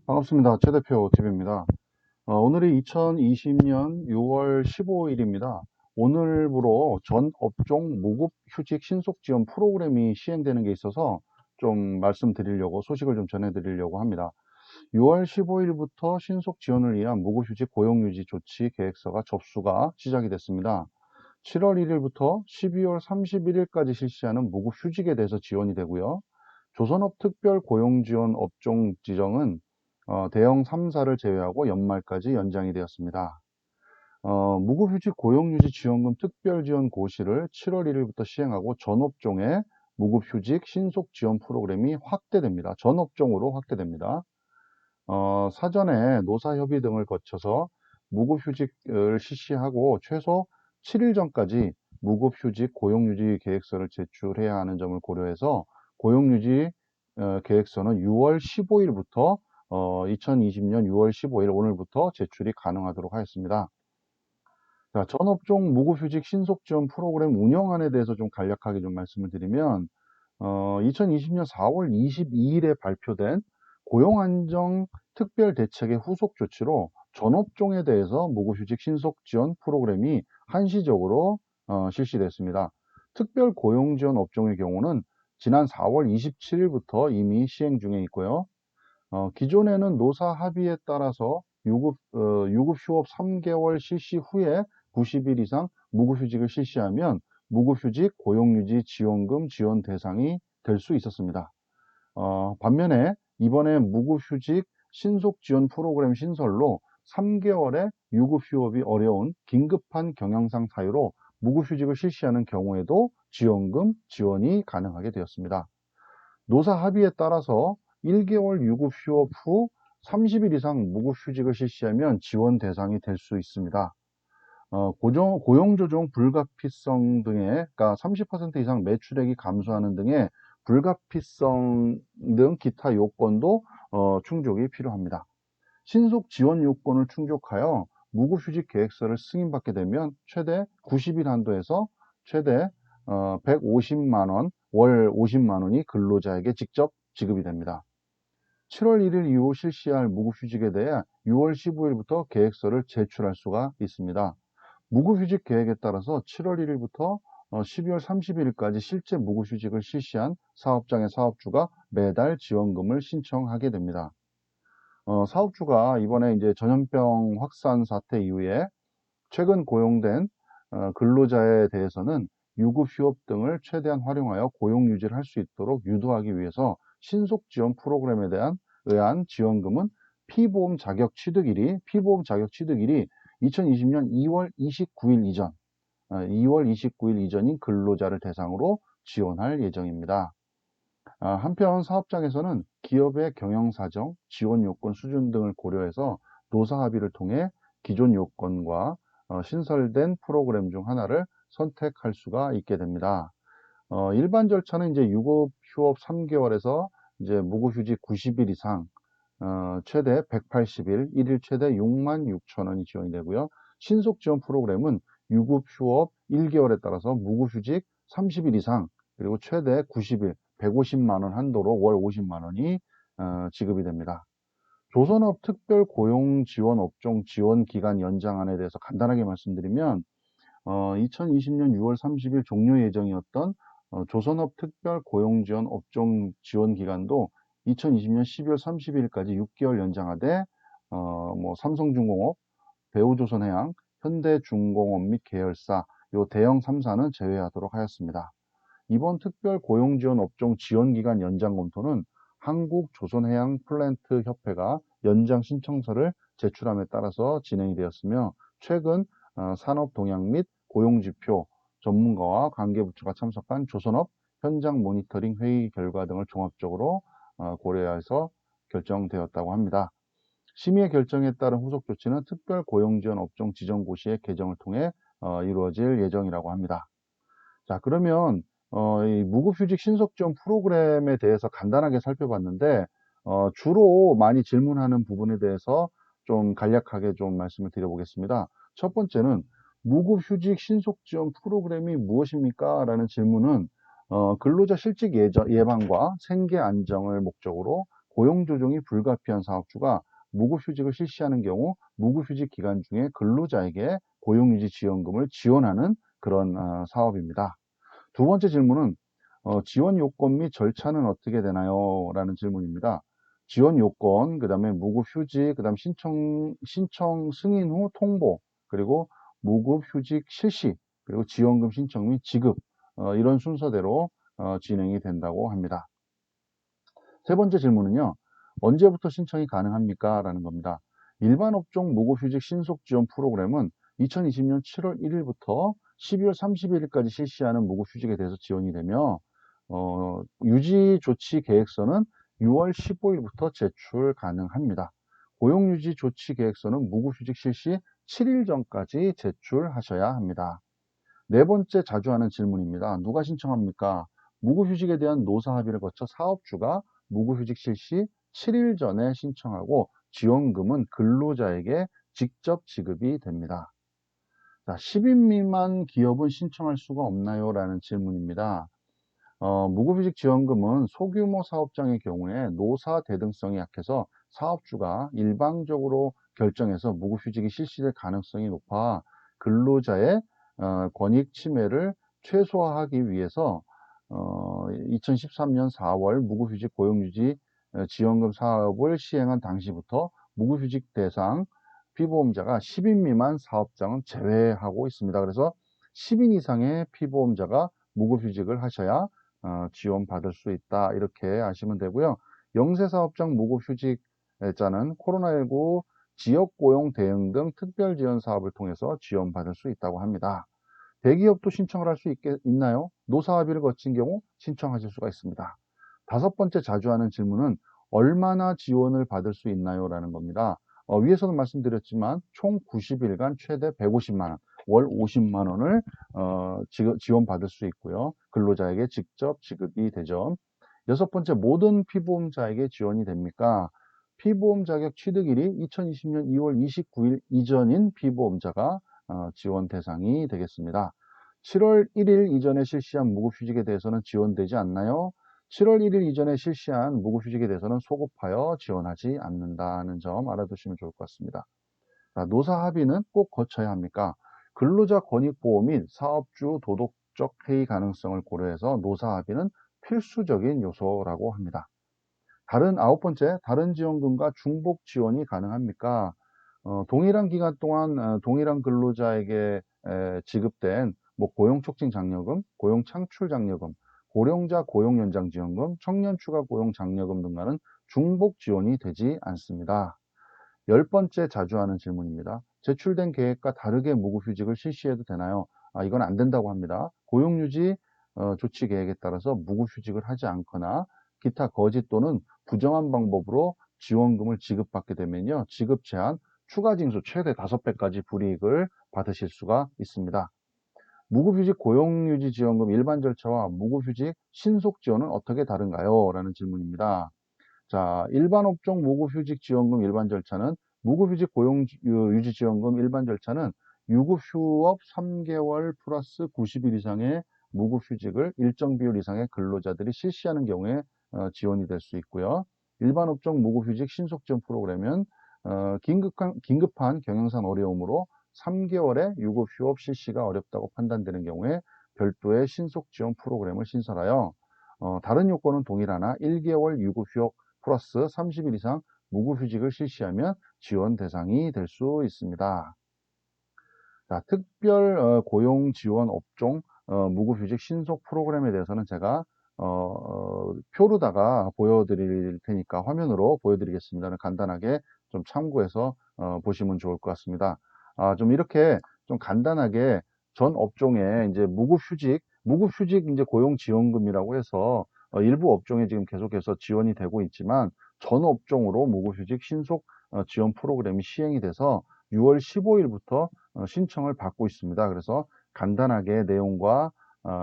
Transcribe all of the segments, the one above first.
반갑습니다. 최 대표 TV입니다. 오늘이 2020년 6월 15일입니다. 오늘부로 전 업종 무급 휴직 신속 지원 프로그램이 시행되는 게 있어서 좀 말씀드리려고 소식을 좀 전해드리려고 합니다. 6월 15일부터 신속 지원을 위한 무급 휴직 고용유지 조치 계획서가 접수가 시작이 됐습니다. 7월 1일부터 12월 31일까지 실시하는 무급 휴직에 대해서 지원이 되고요. 조선업 특별 고용지원 업종 지정은 대형 3사를 제외하고 연말까지 연장이 되었습니다. 무급휴직 고용유지 지원금 특별지원 고시를 7월 1일부터 시행하고 전 업종의 무급휴직 신속 지원 프로그램이 확대됩니다. 전 업종으로 확대됩니다. 사전에 노사협의 등을 거쳐서 무급휴직을 실시하고 최소 7일 전까지 무급휴직 고용유지 계획서를 제출해야 하는 점을 고려해서 고용유지 계획서는 6월 15일부터 2020년 6월 15일 오늘부터 제출이 가능하도록 하였습니다. 자, 전 업종 무급휴직 신속지원 프로그램 운영안에 대해서 좀 간략하게 좀 말씀을 드리면 2020년 4월 22일에 발표된 고용안정 특별대책의 후속 조치로 전업종에 대해서 무급휴직 신속지원 프로그램이 한시적으로 실시됐습니다. 특별고용지원 업종의 경우는 지난 4월 27일부터 이미 시행 중에 있고요. 기존에는 노사 합의에 따라서 유급 휴업 3개월 실시 후에 90일 이상 무급휴직을 실시하면 무급휴직 고용유지 지원금 지원 대상이 될 수 있었습니다. 반면에 이번에 무급휴직 신속지원 프로그램 신설로 3개월의 유급휴업이 어려운 긴급한 경영상 사유로 무급휴직을 실시하는 경우에도 지원금 지원이 가능하게 되었습니다. 노사 합의에 따라서 1개월 유급 휴업 후 30일 이상 무급 휴직을 실시하면 지원 대상이 될 수 있습니다. 고용조정 불가피성 등의, 그러니까 30% 이상 매출액이 감소하는 등의 불가피성 등 기타 요건도 충족이 필요합니다. 신속 지원 요건을 충족하여 무급휴직 계획서를 승인받게 되면 최대 90일 한도에서 최대 150만 원, 월 50만 원이 근로자에게 직접 지급이 됩니다. 7월 1일 이후 실시할 무급휴직에 대해 6월 15일부터 계획서를 제출할 수가 있습니다. 무급휴직 계획에 따라서 7월 1일부터 12월 31일까지 실제 무급휴직을 실시한 사업장의 사업주가 매달 지원금을 신청하게 됩니다. 사업주가 이번에 이제 전염병 확산 사태 이후에 최근 고용된 근로자에 대해서는 유급 휴업 등을 최대한 활용하여 고용 유지를 할 수 있도록 유도하기 위해서 신속 지원 프로그램에 의한 지원금은 피보험 자격 취득일이 2020년 2월 29일 이전, 2월 29일 이전인 근로자를 대상으로 지원할 예정입니다. 한편 사업장에서는 기업의 경영사정, 지원 요건 수준 등을 고려해서 노사 합의를 통해 기존 요건과 신설된 프로그램 중 하나를 선택할 수가 있게 됩니다. 일반 절차는 이제 유급 휴업 3개월에서 이제 무급휴직 90일 이상, 최대 180일, 1일 최대 6만 6천 원이 지원이 되고요. 신속 지원 프로그램은 유급 휴업 1개월에 따라서 무급휴직 30일 이상, 그리고 최대 90일, 150만 원 한도로 월 50만 원이 지급이 됩니다. 조선업 특별 고용 지원 업종 지원 기간 연장안에 대해서 간단하게 말씀드리면 2020년 6월 30일 종료 예정이었던 조선업 특별 고용 지원 업종 지원 기간도 2020년 12월 30일까지 6개월 연장하되 뭐 삼성중공업, 배우조선해양, 현대중공업 및 계열사 요 대형 3사는 제외하도록 하였습니다. 이번 특별 고용지원 업종 지원기간 연장 검토는 한국조선해양플랜트협회가 연장 신청서를 제출함에 따라서 진행이 되었으며 최근 산업 동향 및 고용지표 전문가와 관계부처가 참석한 조선업 현장 모니터링 회의 결과 등을 종합적으로 고려해서 결정되었다고 합니다. 심의의 결정에 따른 후속 조치는 특별 고용지원 업종 지정고시의 개정을 통해 이루어질 예정이라고 합니다. 자, 그러면 이 무급휴직 신속지원 프로그램에 대해서 간단하게 살펴봤는데 주로 많이 질문하는 부분에 대해서 좀 간략하게 좀 말씀을 드려보겠습니다. 첫 번째는 무급휴직 신속지원 프로그램이 무엇입니까? 라는 질문은 근로자 실직 예방과 생계 안정을 목적으로 고용조정이 불가피한 사업주가 무급휴직을 실시하는 경우 무급휴직 기간 중에 근로자에게 고용유지지원금을 지원하는 그런 사업입니다. 두 번째 질문은 지원 요건 및 절차는 어떻게 되나요? 라는 질문입니다. 지원 요건, 그 다음에 무급휴직, 그 다음 신청 승인 후 통보, 그리고 무급휴직 실시, 그리고 지원금 신청 및 지급, 이런 순서대로 진행이 된다고 합니다. 세 번째 질문은요. 언제부터 신청이 가능합니까? 라는 겁니다. 일반 업종 무급휴직 신속 지원 프로그램은 2020년 7월 1일부터 12월 31일까지 실시하는 무급휴직에 대해서 지원이 되며 유지조치 계획서는 6월 15일부터 제출 가능합니다. 고용유지조치 계획서는 무급휴직 실시 7일 전까지 제출하셔야 합니다. 네 번째 자주 하는 질문입니다. 누가 신청합니까? 무급휴직에 대한 노사합의를 거쳐 사업주가 무급휴직 실시 7일 전에 신청하고 지원금은 근로자에게 직접 지급이 됩니다. 자, 10인 미만 기업은 신청할 수가 없나요? 라는 질문입니다. 무급휴직 지원금은 소규모 사업장의 경우에 노사 대등성이 약해서 사업주가 일방적으로 결정해서 무급휴직이 실시될 가능성이 높아 근로자의 권익 침해를 최소화하기 위해서 2013년 4월 무급휴직 고용유지 지원금 사업을 시행한 당시부터 무급휴직 대상 피보험자가 10인 미만 사업장은 제외하고 있습니다. 그래서 10인 이상의 피보험자가 무급휴직을 하셔야 지원받을 수 있다. 이렇게 아시면 되고요. 영세사업장 무급휴직자는 코로나19 지역고용 대응 등 특별지원 사업을 통해서 지원받을 수 있다고 합니다. 대기업도 신청을 할 수 있나요? 노사합의를 거친 경우 신청하실 수가 있습니다. 다섯 번째 자주 하는 질문은 얼마나 지원을 받을 수 있나요? 라는 겁니다. 위에서도 말씀드렸지만 총 90일간 최대 150만 원, 월 50만 원을 지원받을 수 있고요. 근로자에게 직접 지급이 되죠. 여섯 번째, 모든 피보험자에게 지원이 됩니까? 피보험 자격 취득일이 2020년 2월 29일 이전인 피보험자가 지원 대상이 되겠습니다. 7월 1일 이전에 실시한 무급휴직에 대해서는 지원되지 않나요? 7월 1일 이전에 실시한 무급휴직에 대해서는 소급하여 지원하지 않는다는 점 알아두시면 좋을 것 같습니다. 자, 노사 합의는 꼭 거쳐야 합니까? 근로자 권익보호 및 사업주 도덕적 해이 가능성을 고려해서 노사 합의는 필수적인 요소라고 합니다. 아홉 번째, 다른 지원금과 중복 지원이 가능합니까? 동일한 기간 동안 동일한 근로자에게 지급된 고용촉진장려금, 고용창출장려금, 고령자 고용연장지원금, 청년추가 고용장려금 등과는 중복 지원이 되지 않습니다. 열 번째 자주 하는 질문입니다. 제출된 계획과 다르게 무급휴직을 실시해도 되나요? 이건 안 된다고 합니다. 고용유지 조치 계획에 따라서 무급휴직을 하지 않거나 기타 거짓 또는 부정한 방법으로 지원금을 지급받게 되면요. 지급 제한, 추가 징수 최대 5배까지 불이익을 받으실 수가 있습니다. 무급휴직 고용유지 지원금 일반 절차와 무급휴직 신속 지원은 어떻게 다른가요? 라는 질문입니다. 자, 일반 업종 무급휴직 지원금 일반 절차는 무급휴직 고용유지 지원금 일반 절차는 유급휴업 3개월 플러스 90일 이상의 무급휴직을 일정 비율 이상의 근로자들이 실시하는 경우에 지원이 될 수 있고요. 일반 업종 무급휴직 신속지원 프로그램은 긴급한 경영상 어려움으로 3개월의 유급휴업 실시가 어렵다고 판단되는 경우에 별도의 신속지원 프로그램을 신설하여 다른 요건은 동일하나 1개월 유급휴업 플러스 30일 이상 무급휴직을 실시하면 지원 대상이 될 수 있습니다. 자, 특별 고용 지원 업종 무급휴직 신속 프로그램에 대해서는 제가 표로다가 보여드릴 테니까 화면으로 보여드리겠습니다. 간단하게 좀 참고해서 보시면 좋을 것 같습니다. 좀 이렇게 좀 간단하게 전 업종에 이제 무급휴직 이제 고용지원금이라고 해서 일부 업종에 지금 계속해서 지원이 되고 있지만 전 업종으로 무급휴직 신속 지원 프로그램이 시행이 돼서 6월 15일부터 신청을 받고 있습니다. 그래서 간단하게 내용과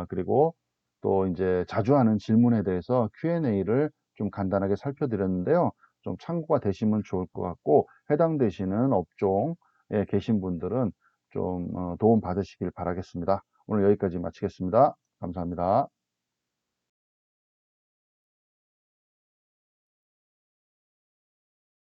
그리고 또 이제 자주 하는 질문에 대해서 Q&A를 좀 간단하게 살펴드렸는데요. 좀 참고가 되시면 좋을 것 같고 해당되시는 업종에 계신 분들은 좀 도움 받으시길 바라겠습니다. 오늘 여기까지 마치겠습니다. 감사합니다.